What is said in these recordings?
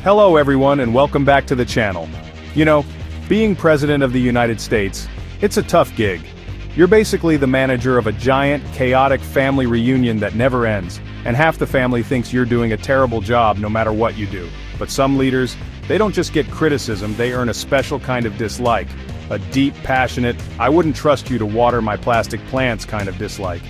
Hello everyone and welcome back to the channel. You know, being President of the United States, it's a tough gig. You're basically the manager of a giant, chaotic family reunion that never ends, and half the family thinks you're doing a terrible job no matter what you do. But some leaders, they don't just get criticism, they earn a special kind of dislike. A deep, passionate, I wouldn't trust you to water my plastic plants kind of dislike.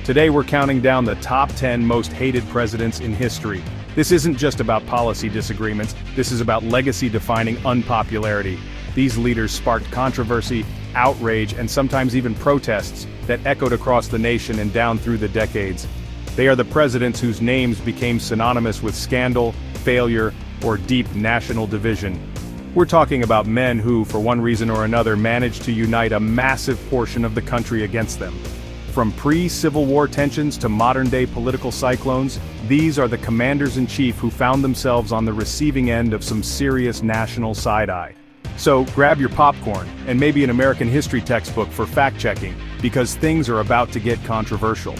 Today we're counting down the top 10 most hated presidents in history. This isn't just about policy disagreements, this is about legacy-defining unpopularity. These leaders sparked controversy, outrage, and sometimes even protests that echoed across the nation and down through the decades. They are the presidents whose names became synonymous with scandal, failure, or deep national division. We're talking about men who, for one reason or another, managed to unite a massive portion of the country against them. From pre-Civil War tensions to modern-day political cyclones, these are the commanders-in-chief who found themselves on the receiving end of some serious national side-eye. So, grab your popcorn, and maybe an American history textbook for fact-checking, because things are about to get controversial.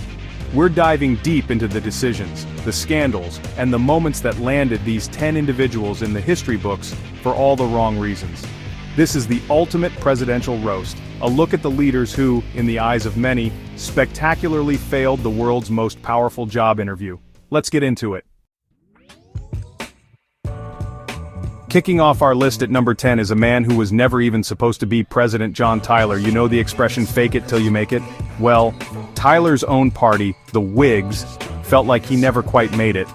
We're diving deep into the decisions, the scandals, and the moments that landed these 10 individuals in the history books for all the wrong reasons. This is the ultimate presidential roast, a look at the leaders who, in the eyes of many, spectacularly failed the world's most powerful job interview. Let's get into it. Kicking off our list at number 10 is a man who was never even supposed to be President John Tyler. You know the expression, fake it till you make it? Well, Tyler's own party, the Whigs, felt like he never quite made it.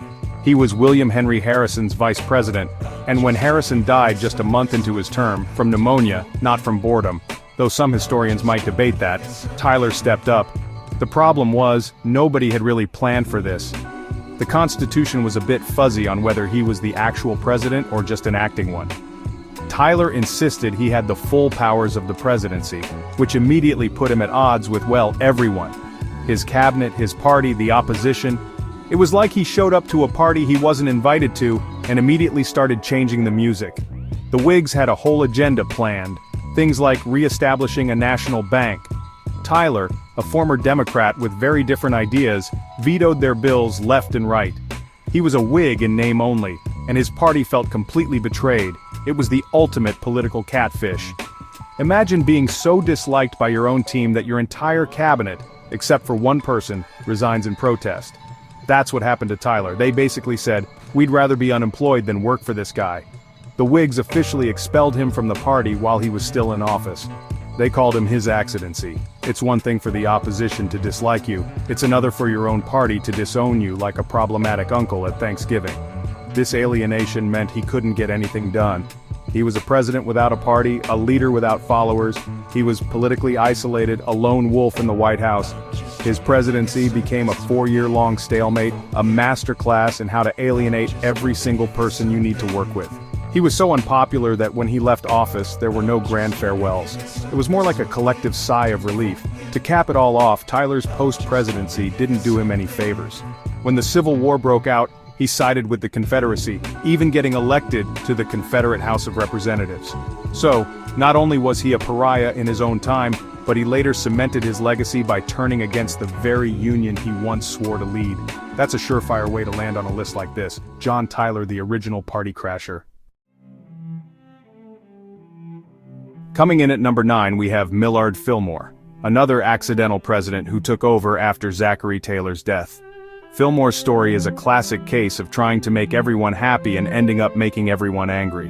He was William Henry Harrison's vice president, and when Harrison died just a month into his term, from pneumonia, not from boredom, though some historians might debate that, Tyler stepped up. The problem was, nobody had really planned for this. The Constitution was a bit fuzzy on whether he was the actual president or just an acting one. Tyler insisted he had the full powers of the presidency, which immediately put him at odds with, well, everyone. His cabinet, his party, the opposition. It was like he showed up to a party he wasn't invited to and immediately started changing the music. The Whigs had a whole agenda planned, things like re-establishing a national bank. Tyler, a former Democrat with very different ideas, vetoed their bills left and right. He was a Whig in name only, and his party felt completely betrayed. It was the ultimate political catfish. Imagine being so disliked by your own team that your entire cabinet, except for one person, resigns in protest. That's what happened to Tyler. They basically said, we'd rather be unemployed than work for this guy. The Whigs officially expelled him from the party while he was still in office. They called him his accidency. It's one thing for the opposition to dislike you, it's another for your own party to disown you like a problematic uncle at Thanksgiving. This alienation meant he couldn't get anything done. He was a president without a party, a leader without followers. He was politically isolated, a lone wolf in the White House. His presidency became a 4-year-long stalemate, a masterclass in how to alienate every single person you need to work with. He was so unpopular that when he left office, there were no grand farewells. It was more like a collective sigh of relief. To cap it all off, Tyler's post-presidency didn't do him any favors. When the Civil War broke out, he sided with the Confederacy, even getting elected to the Confederate House of Representatives. So, not only was he a pariah in his own time, but he later cemented his legacy by turning against the very union he once swore to lead. That's a surefire way to land on a list like this. John Tyler, the original party crasher. Coming in at number 9 we have Millard Fillmore, another accidental president who took over after Zachary Taylor's death. Fillmore's story is a classic case of trying to make everyone happy and ending up making everyone angry.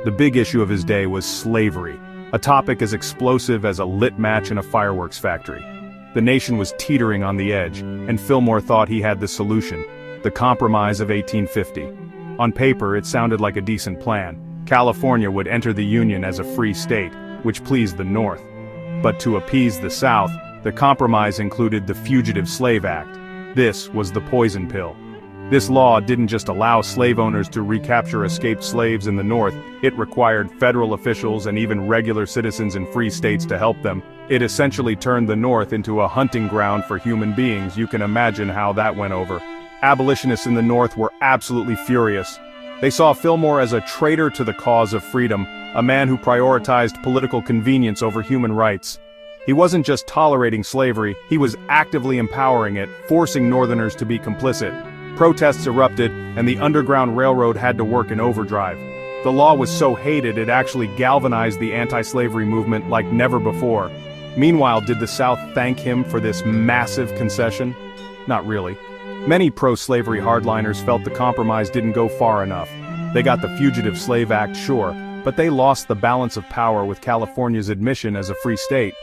The big issue of his day was slavery, a topic as explosive as a lit match in a fireworks factory. The nation was teetering on the edge, and Fillmore thought he had the solution, the Compromise of 1850. On paper, it sounded like a decent plan. California would enter the Union as a free state, which pleased the North. But to appease the South, the compromise included the Fugitive Slave Act. This was the poison pill. This law didn't just allow slave owners to recapture escaped slaves in the North, it required federal officials and even regular citizens in free states to help them. It essentially turned the North into a hunting ground for human beings. You can imagine how that went over. Abolitionists in the North were absolutely furious. They saw Fillmore as a traitor to the cause of freedom, a man who prioritized political convenience over human rights. He wasn't just tolerating slavery, he was actively empowering it, forcing Northerners to be complicit. Protests erupted, and the Underground Railroad had to work in overdrive. The law was so hated it actually galvanized the anti-slavery movement like never before. Meanwhile, did the South thank him for this massive concession? Not really. Many pro-slavery hardliners felt the compromise didn't go far enough. They got the Fugitive Slave Act, sure, but they lost the balance of power with California's admission as a free state.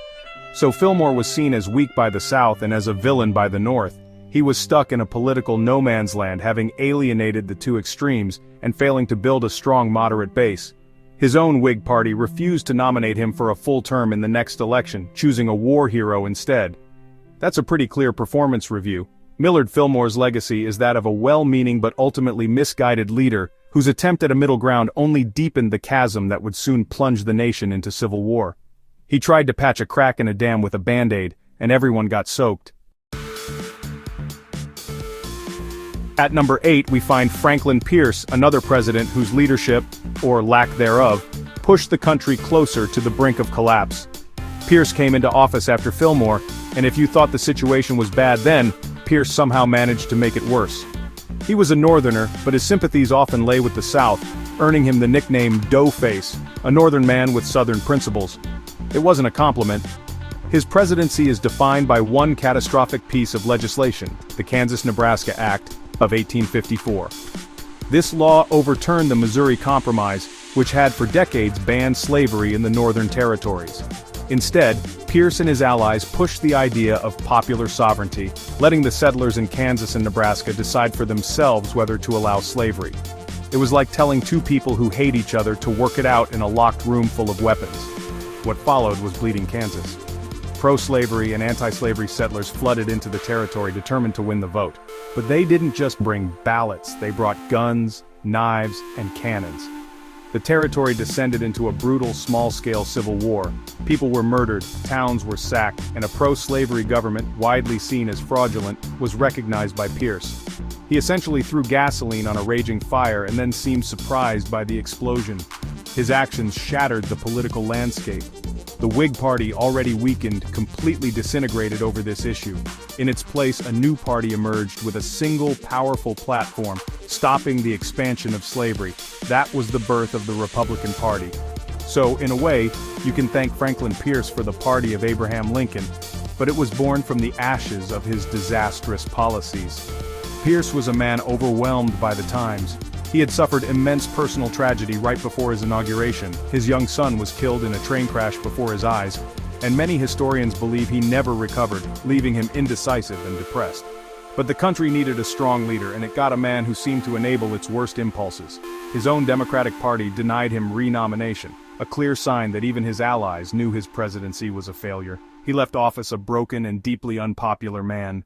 So Fillmore was seen as weak by the South and as a villain by the North. He was stuck in a political no-man's land, having alienated the two extremes and failing to build a strong moderate base. His own Whig party refused to nominate him for a full term in the next election, choosing a war hero instead. That's a pretty clear performance review. Millard Fillmore's legacy is that of a well-meaning but ultimately misguided leader whose attempt at a middle ground only deepened the chasm that would soon plunge the nation into civil war. He tried to patch a crack in a dam with a Band-Aid, and everyone got soaked. At number 8 we find Franklin Pierce, another president whose leadership, or lack thereof, pushed the country closer to the brink of collapse. Pierce came into office after Fillmore, and if you thought the situation was bad then, Pierce somehow managed to make it worse. He was a Northerner, but his sympathies often lay with the South, earning him the nickname Doughface, a Northern man with Southern principles. It wasn't a compliment. His presidency is defined by one catastrophic piece of legislation, the Kansas-Nebraska Act of 1854. This law overturned the Missouri Compromise, which had for decades banned slavery in the Northern Territories. Instead, Pierce and his allies pushed the idea of popular sovereignty, letting the settlers in Kansas and Nebraska decide for themselves whether to allow slavery. It was like telling two people who hate each other to work it out in a locked room full of weapons. What followed was Bleeding Kansas. Pro-slavery and anti-slavery settlers flooded into the territory determined to win the vote. But they didn't just bring ballots, they brought guns, knives, and cannons. The territory descended into a brutal, small-scale civil war. People were murdered, towns were sacked, and a pro-slavery government, widely seen as fraudulent, was recognized by Pierce. He essentially threw gasoline on a raging fire and then seemed surprised by the explosion. His actions shattered the political landscape. The Whig Party, already weakened, completely disintegrated over this issue. In its place, a new party emerged with a single, powerful platform, stopping the expansion of slavery. That was the birth of the Republican Party. So, in a way, you can thank Franklin Pierce for the party of Abraham Lincoln, but it was born from the ashes of his disastrous policies. Pierce was a man overwhelmed by the times. He had suffered immense personal tragedy right before his inauguration. His young son was killed in a train crash before his eyes, and many historians believe he never recovered, leaving him indecisive and depressed. But the country needed a strong leader, and it got a man who seemed to enable its worst impulses. His own Democratic Party denied him re-nomination, a clear sign that even his allies knew his presidency was a failure. He left office a broken and deeply unpopular man.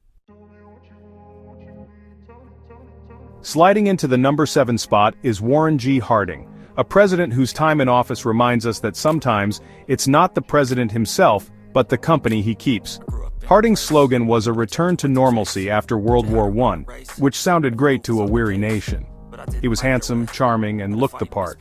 Sliding into the number 7 spot is Warren G. Harding, a president whose time in office reminds us that sometimes it's not the president himself, but the company he keeps. Harding's slogan was a return to normalcy after World War I, which sounded great to a weary nation. He was handsome, charming, and looked the part.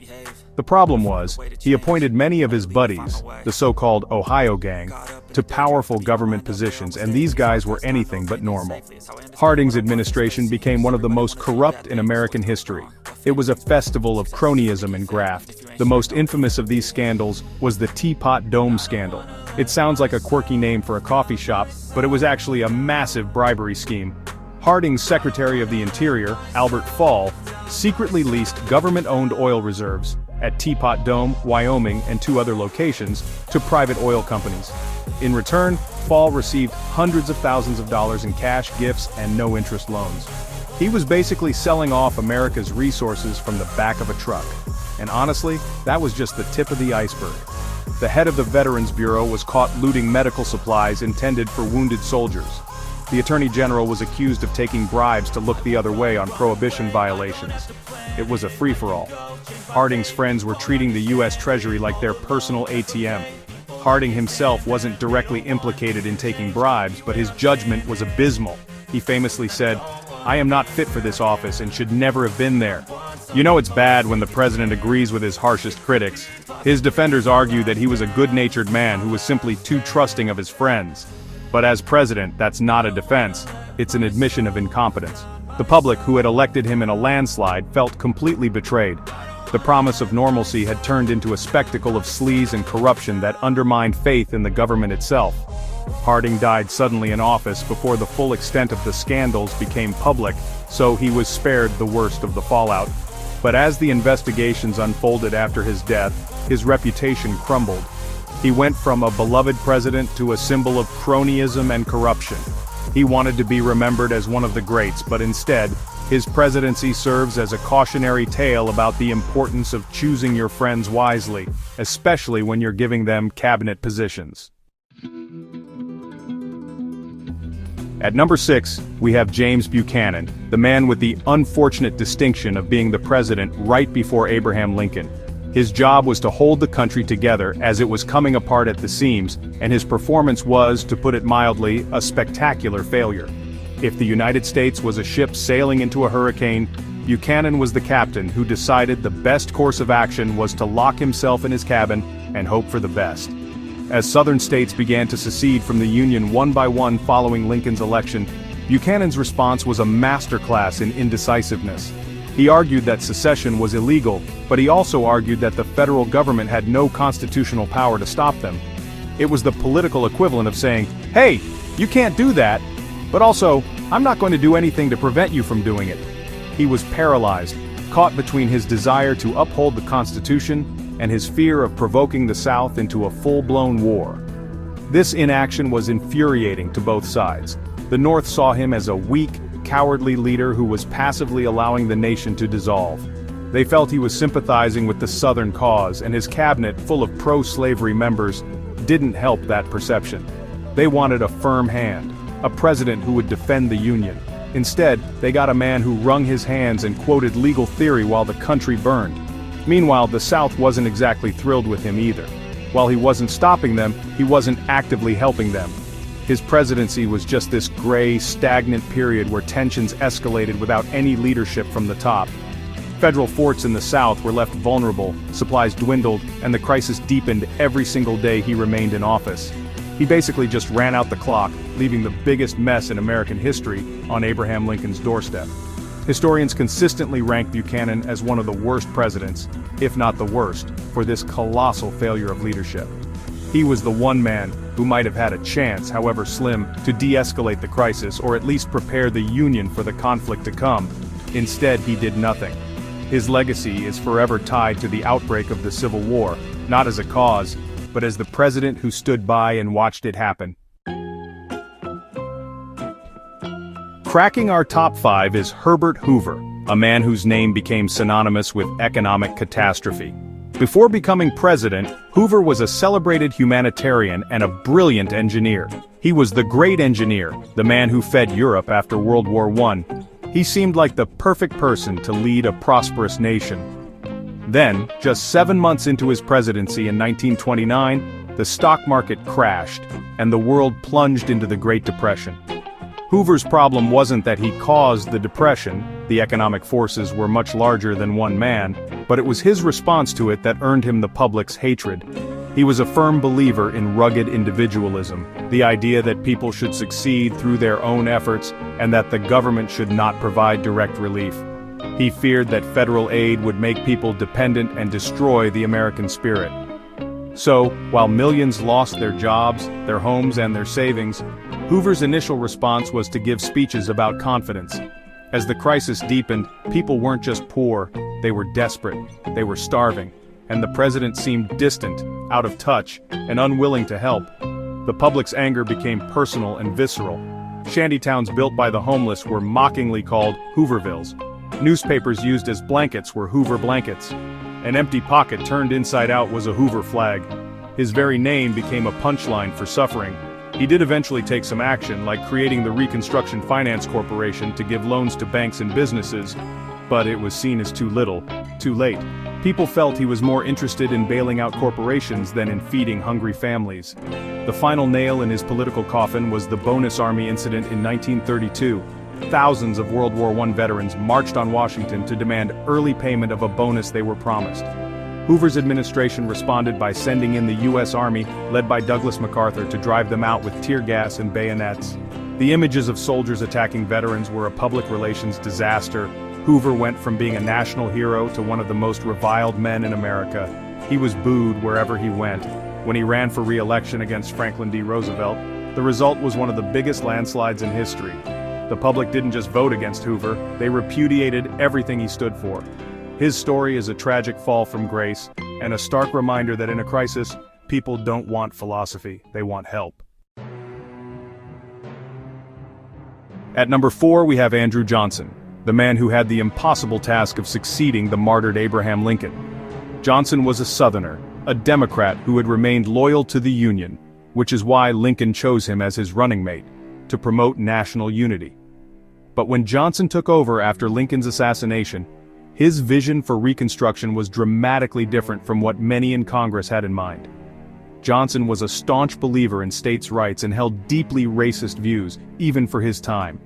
The problem was, he appointed many of his buddies, the so-called Ohio Gang, to powerful government positions, and these guys were anything but normal. Harding's administration became one of the most corrupt in American history. It was a festival of cronyism and graft. The most infamous of these scandals was the Teapot Dome scandal. It sounds like a quirky name for a coffee shop, but it was actually a massive bribery scheme. Harding's Secretary of the Interior, Albert Fall, secretly leased government-owned oil reserves at Teapot Dome, Wyoming, and 2 other locations to private oil companies. In return, Fall received hundreds of thousands of dollars in cash, gifts, and no-interest loans. He was basically selling off America's resources from the back of a truck. And honestly, that was just the tip of the iceberg. The head of the Veterans Bureau was caught looting medical supplies intended for wounded soldiers. The Attorney General was accused of taking bribes to look the other way on prohibition violations. It was a free-for-all. Harding's friends were treating the U.S. Treasury like their personal ATM. Harding himself wasn't directly implicated in taking bribes, but his judgment was abysmal. He famously said, "I am not fit for this office and should never have been there." You know it's bad when the president agrees with his harshest critics. His defenders argue that he was a good-natured man who was simply too trusting of his friends. But as president, that's not a defense, it's an admission of incompetence. The public, who had elected him in a landslide, felt completely betrayed. The promise of normalcy had turned into a spectacle of sleaze and corruption that undermined faith in the government itself. Harding died suddenly in office before the full extent of the scandals became public, so he was spared the worst of the fallout. But as the investigations unfolded after his death, his reputation crumbled. He went from a beloved president to a symbol of cronyism and corruption. He wanted to be remembered as one of the greats, but instead, his presidency serves as a cautionary tale about the importance of choosing your friends wisely, especially when you're giving them cabinet positions. At number 6, we have James Buchanan, the man with the unfortunate distinction of being the president right before Abraham Lincoln. His job was to hold the country together as it was coming apart at the seams, and his performance was, to put it mildly, a spectacular failure. If the United States was a ship sailing into a hurricane, Buchanan was the captain who decided the best course of action was to lock himself in his cabin and hope for the best. As Southern states began to secede from the Union one by one following Lincoln's election, Buchanan's response was a masterclass in indecisiveness. He argued that secession was illegal, but he also argued that the federal government had no constitutional power to stop them. It was the political equivalent of saying, "Hey, you can't do that, but also, I'm not going to do anything to prevent you from doing it." He was paralyzed, caught between his desire to uphold the Constitution and his fear of provoking the South into a full-blown war. This inaction was infuriating to both sides. The North saw him as a weak, cowardly leader who was passively allowing the nation to dissolve. They felt he was sympathizing with the Southern cause, and his cabinet, full of pro-slavery members, didn't help that perception. They wanted a firm hand, a president who would defend the Union. Instead, they got a man who wrung his hands and quoted legal theory while the country burned. Meanwhile, the South wasn't exactly thrilled with him either. While he wasn't stopping them, he wasn't actively helping them. His presidency was just this gray, stagnant period where tensions escalated without any leadership from the top. Federal forts in the South were left vulnerable, supplies dwindled, and the crisis deepened every single day he remained in office. He basically just ran out the clock, leaving the biggest mess in American history on Abraham Lincoln's doorstep. Historians consistently rank Buchanan as one of the worst presidents, if not the worst, for this colossal failure of leadership. He was the one man who might have had a chance, however slim, to de-escalate the crisis or at least prepare the Union for the conflict to come. Instead, he did nothing. His legacy is forever tied to the outbreak of the Civil War, not as a cause, but as the president who stood by and watched it happen. Cracking our top 5 is Herbert Hoover, a man whose name became synonymous with economic catastrophe. Before becoming president, Hoover was a celebrated humanitarian and a brilliant engineer. He was the great engineer, the man who fed Europe after World War I. He seemed like the perfect person to lead a prosperous nation. Then, just 7 months into his presidency in 1929, the stock market crashed, and the world plunged into the Great Depression. Hoover's problem wasn't that he caused the depression, the economic forces were much larger than one man, but it was his response to it that earned him the public's hatred. He was a firm believer in rugged individualism, the idea that people should succeed through their own efforts and that the government should not provide direct relief. He feared that federal aid would make people dependent and destroy the American spirit. So, while millions lost their jobs, their homes, and their savings, Hoover's initial response was to give speeches about confidence. As the crisis deepened, people weren't just poor, they were desperate, they were starving, and the president seemed distant, out of touch, and unwilling to help. The public's anger became personal and visceral. Shantytowns built by the homeless were mockingly called Hoovervilles. Newspapers used as blankets were Hoover blankets. An empty pocket turned inside out was a Hoover flag. His very name became a punchline for suffering. He did eventually take some action, like creating the Reconstruction Finance Corporation to give loans to banks and businesses, but it was seen as too little, too late. People felt he was more interested in bailing out corporations than in feeding hungry families. The final nail in his political coffin was the Bonus Army incident in 1932. Thousands of World War I veterans marched on Washington to demand early payment of a bonus they were promised. Hoover's administration responded by sending in the U.S. Army, led by Douglas MacArthur, to drive them out with tear gas and bayonets. The images of soldiers attacking veterans were a public relations disaster. Hoover went from being a national hero to one of the most reviled men in America. He was booed wherever he went. When he ran for re-election against Franklin D. Roosevelt, the result was one of the biggest landslides in history. The public didn't just vote against Hoover, they repudiated everything he stood for. His story is a tragic fall from grace, and a stark reminder that in a crisis, people don't want philosophy, they want help. At number 4 we have Andrew Johnson, the man who had the impossible task of succeeding the martyred Abraham Lincoln. Johnson was a Southerner, a Democrat who had remained loyal to the Union, which is why Lincoln chose him as his running mate, to promote national unity. But when Johnson took over after Lincoln's assassination, his vision for Reconstruction was dramatically different from what many in Congress had in mind. Johnson was a staunch believer in states' rights and held deeply racist views, even for his time.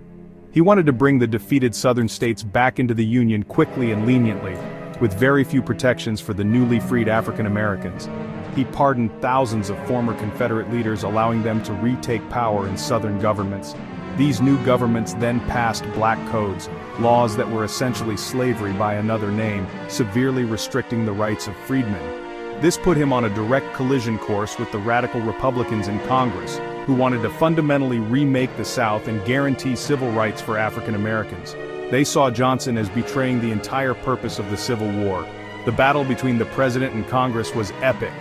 He wanted to bring the defeated Southern states back into the Union quickly and leniently, with very few protections for the newly freed African Americans. He pardoned thousands of former Confederate leaders, allowing them to retake power in Southern governments. These new governments then passed black codes, laws that were essentially slavery by another name, severely restricting the rights of freedmen. This put him on a direct collision course with the radical Republicans in Congress, who wanted to fundamentally remake the South and guarantee civil rights for African Americans. They saw Johnson as betraying the entire purpose of the Civil War. The battle between the president and Congress was epic.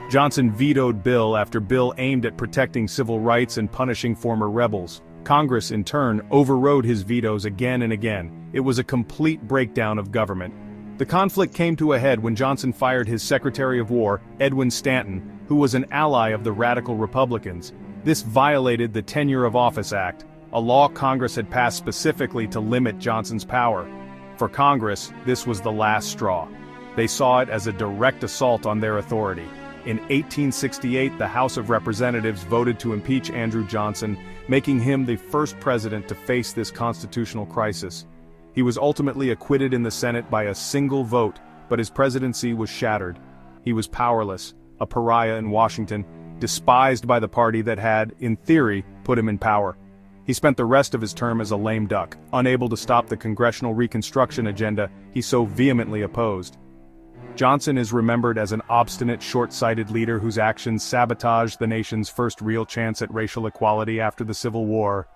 Johnson vetoed bill after bill aimed at protecting civil rights and punishing former rebels. Congress, in turn, overrode his vetoes again and again. It was a complete breakdown of government. The conflict came to a head when Johnson fired his Secretary of War, Edwin Stanton, who was an ally of the radical Republicans. This violated the Tenure of Office Act, a law Congress had passed specifically to limit Johnson's power. For Congress, this was the last straw. They saw it as a direct assault on their authority. In 1868, the House of Representatives voted to impeach Andrew Johnson, making him the first president to face this constitutional crisis. He was ultimately acquitted in the Senate by a single vote, but his presidency was shattered. He was powerless, a pariah in Washington, despised by the party that had, in theory, put him in power. He spent the rest of his term as a lame duck, unable to stop the congressional Reconstruction agenda he so vehemently opposed. Johnson is remembered as an obstinate, short-sighted leader whose actions sabotaged the nation's first real chance at racial equality after the Civil War.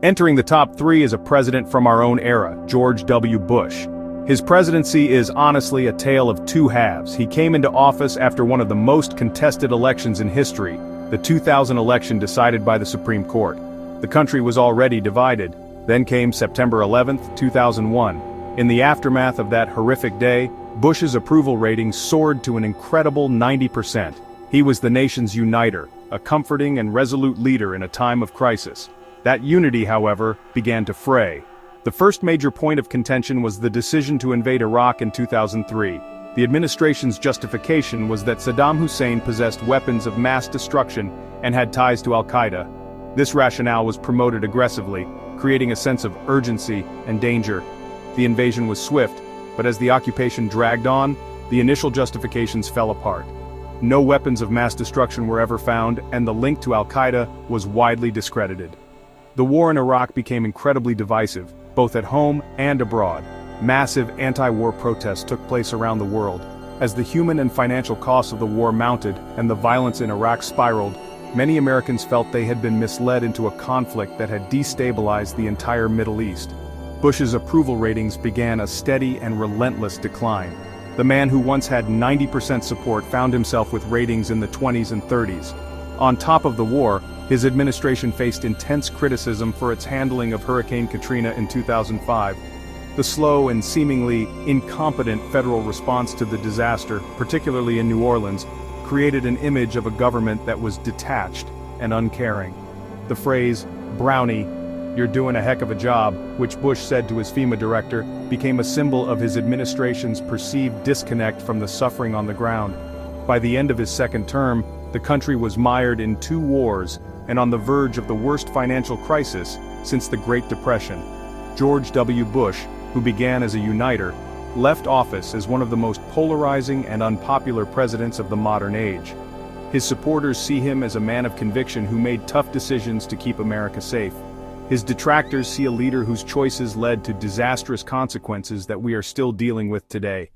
Entering the top 3 is a president from our own era, George W. Bush. His presidency is honestly a tale of two halves. He came into office after one of the most contested elections in history, the 2000 election decided by the Supreme Court. The country was already divided. Then came September 11, 2001. In the aftermath of that horrific day, Bush's approval rating soared to an incredible 90%. He was the nation's uniter, a comforting and resolute leader in a time of crisis. That unity, however, began to fray. The first major point of contention was the decision to invade Iraq in 2003. The administration's justification was that Saddam Hussein possessed weapons of mass destruction and had ties to al-Qaeda. This rationale was promoted aggressively, creating a sense of urgency and danger. The invasion was swift, but as the occupation dragged on, the initial justifications fell apart. No weapons of mass destruction were ever found, and the link to al-Qaeda was widely discredited. The war in Iraq became incredibly divisive, both at home and abroad. Massive anti-war protests took place around the world. As the human and financial costs of the war mounted and the violence in Iraq spiraled, many Americans felt they had been misled into a conflict that had destabilized the entire Middle East. Bush's approval ratings began a steady and relentless decline. The man who once had 90% support found himself with ratings in the 20s and 30s. On top of the war, his administration faced intense criticism for its handling of Hurricane Katrina in 2005. The slow and seemingly incompetent federal response to the disaster, particularly in New Orleans, created an image of a government that was detached and uncaring. The phrase, "Brownie, you're doing a heck of a job," which Bush said to his FEMA director, became a symbol of his administration's perceived disconnect from the suffering on the ground. By the end of his second term, the country was mired in 2 wars and on the verge of the worst financial crisis since the Great Depression. George W. Bush, who began as a uniter, left office as one of the most polarizing and unpopular presidents of the modern age. His supporters see him as a man of conviction who made tough decisions to keep America safe. His detractors see a leader whose choices led to disastrous consequences that we are still dealing with today.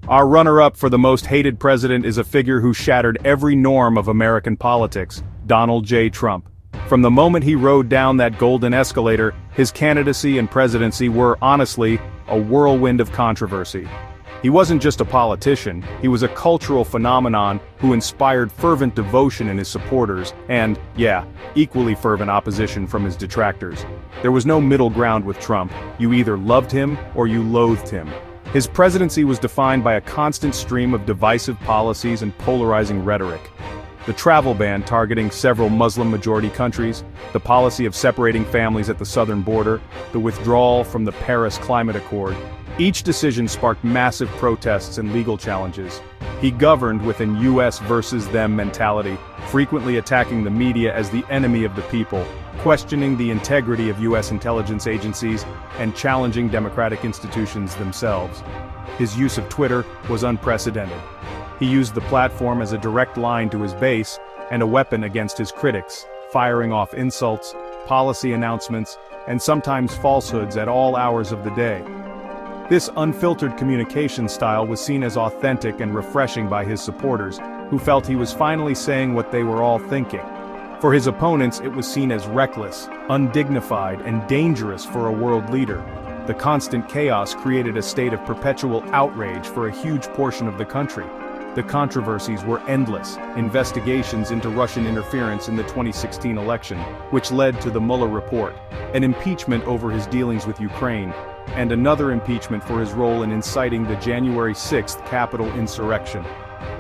Our runner-up for the most hated president is a figure who shattered every norm of American politics, Donald J. Trump. From the moment he rode down that golden escalator, his candidacy and presidency were, honestly, a whirlwind of controversy. He wasn't just a politician, he was a cultural phenomenon who inspired fervent devotion in his supporters and, yeah, equally fervent opposition from his detractors. There was no middle ground with Trump. You either loved him or you loathed him. His presidency was defined by a constant stream of divisive policies and polarizing rhetoric. The travel ban targeting several Muslim-majority countries, the policy of separating families at the southern border, the withdrawal from the Paris Climate Accord. Each decision sparked massive protests and legal challenges. He governed with an US versus them mentality, frequently attacking the media as the enemy of the people, questioning the integrity of US intelligence agencies, and challenging democratic institutions themselves. His use of Twitter was unprecedented. He used the platform as a direct line to his base and a weapon against his critics, firing off insults, policy announcements, and sometimes falsehoods at all hours of the day. This unfiltered communication style was seen as authentic and refreshing by his supporters, who felt he was finally saying what they were all thinking. For his opponents, it was seen as reckless, undignified, and dangerous for a world leader. The constant chaos created a state of perpetual outrage for a huge portion of the country. The controversies were endless: investigations into Russian interference in the 2016 election, which led to the Mueller report, an impeachment over his dealings with Ukraine, and another impeachment for his role in inciting the January 6th Capitol insurrection.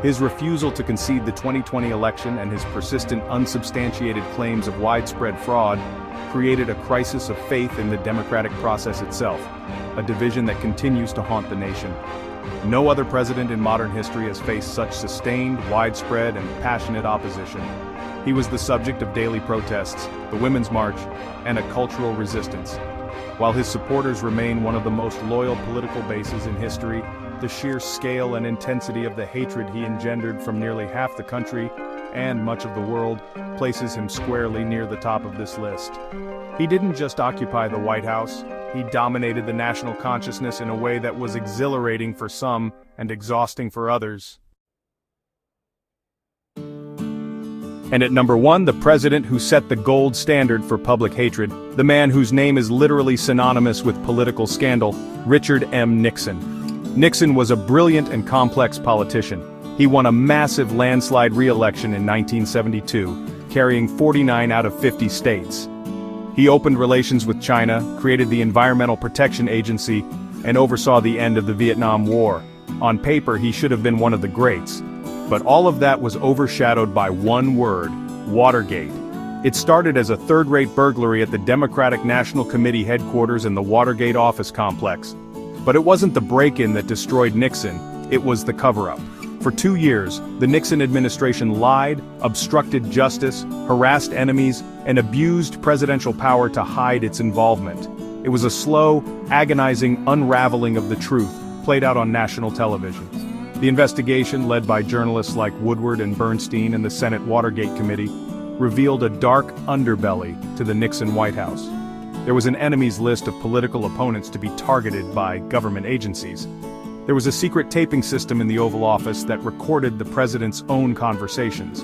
His refusal to concede the 2020 election and his persistent unsubstantiated claims of widespread fraud created a crisis of faith in the democratic process itself, a division that continues to haunt the nation. No other president in modern history has faced such sustained, widespread, and passionate opposition. He was the subject of daily protests, the Women's March, and a cultural resistance. While his supporters remain one of the most loyal political bases in history, the sheer scale and intensity of the hatred he engendered from nearly half the country, and much of the world, places him squarely near the top of this list. He didn't just occupy the White House, he dominated the national consciousness in a way that was exhilarating for some and exhausting for others. And at number 1, the president who set the gold standard for public hatred, the man whose name is literally synonymous with political scandal, Richard M. Nixon. Nixon was a brilliant and complex politician. He won a massive landslide re-election in 1972, carrying 49 out of 50 states. He opened relations with China, created the Environmental Protection Agency, and oversaw the end of the Vietnam War. On paper, he should have been one of the greats. But all of that was overshadowed by one word: Watergate. It started as a third-rate burglary at the Democratic National Committee headquarters in the Watergate office complex. But it wasn't the break-in that destroyed Nixon, it was the cover-up. For 2 years, the Nixon administration lied, obstructed justice, harassed enemies, and abused presidential power to hide its involvement. It was a slow, agonizing unraveling of the truth, played out on national television. The investigation, led by journalists like Woodward and Bernstein and the Senate Watergate Committee, revealed a dark underbelly to the Nixon White House. There was an enemies list of political opponents to be targeted by government agencies. There was a secret taping system in the Oval Office that recorded the president's own conversations.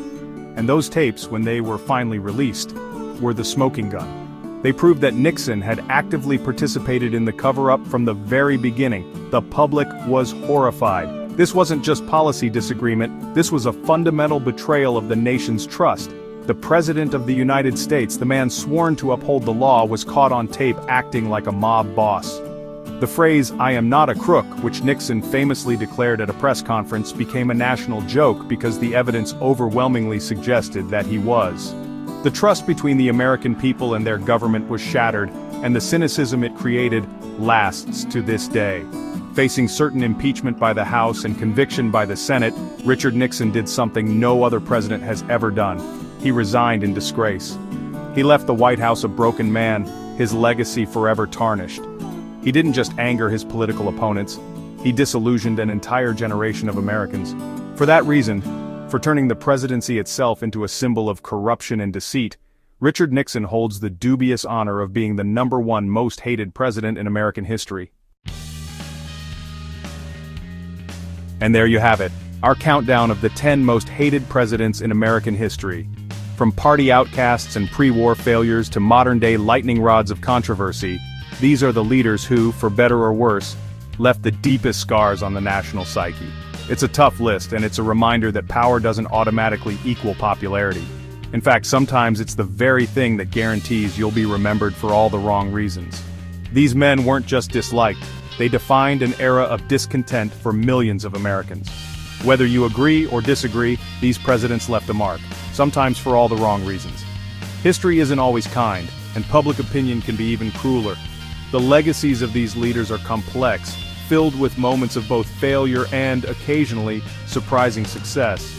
And those tapes, when they were finally released, were the smoking gun. They proved that Nixon had actively participated in the cover-up from the very beginning. The public was horrified. This wasn't just policy disagreement, this was a fundamental betrayal of the nation's trust. The President of the United States, the man sworn to uphold the law, was caught on tape acting like a mob boss. The phrase, "I am not a crook," which Nixon famously declared at a press conference, became a national joke because the evidence overwhelmingly suggested that he was. The trust between the American people and their government was shattered, and the cynicism it created lasts to this day. Facing certain impeachment by the House and conviction by the Senate, Richard Nixon did something no other president has ever done. He resigned in disgrace. He left the White House a broken man, his legacy forever tarnished. He didn't just anger his political opponents, He disillusioned an entire generation of Americans. For that reason, for turning the presidency itself into a symbol of corruption and deceit, Richard Nixon holds the dubious honor of being the #1 most hated president in American history. And there you have it, our countdown of the 10 most hated presidents in American history. From party outcasts and pre-war failures to modern-day lightning rods of controversy, these are the leaders who, for better or worse, left the deepest scars on the national psyche. It's a tough list, and it's a reminder that power doesn't automatically equal popularity. In fact, sometimes it's the very thing that guarantees you'll be remembered for all the wrong reasons. These men weren't just disliked, they defined an era of discontent for millions of Americans. Whether you agree or disagree, these presidents left a mark, sometimes for all the wrong reasons. History isn't always kind, and public opinion can be even crueler. The legacies of these leaders are complex, filled with moments of both failure and, occasionally, surprising success.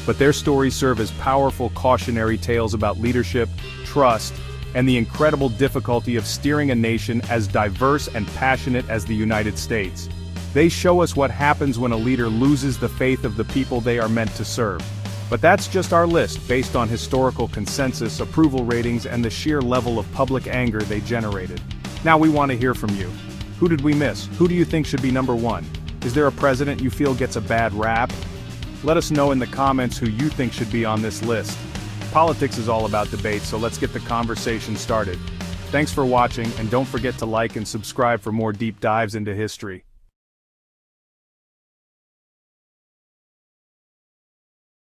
But their stories serve as powerful cautionary tales about leadership, trust, and the incredible difficulty of steering a nation as diverse and passionate as the United States. They show us what happens when a leader loses the faith of the people they are meant to serve. But that's just our list, based on historical consensus, approval ratings, and the sheer level of public anger they generated. Now we want to hear from you. Who did we miss? Who do you think should be #1? Is there a president you feel gets a bad rap? Let us know in the comments who you think should be on this list. Politics is all about debate, so let's get the conversation started. Thanks for watching, and don't forget to like and subscribe for more deep dives into history.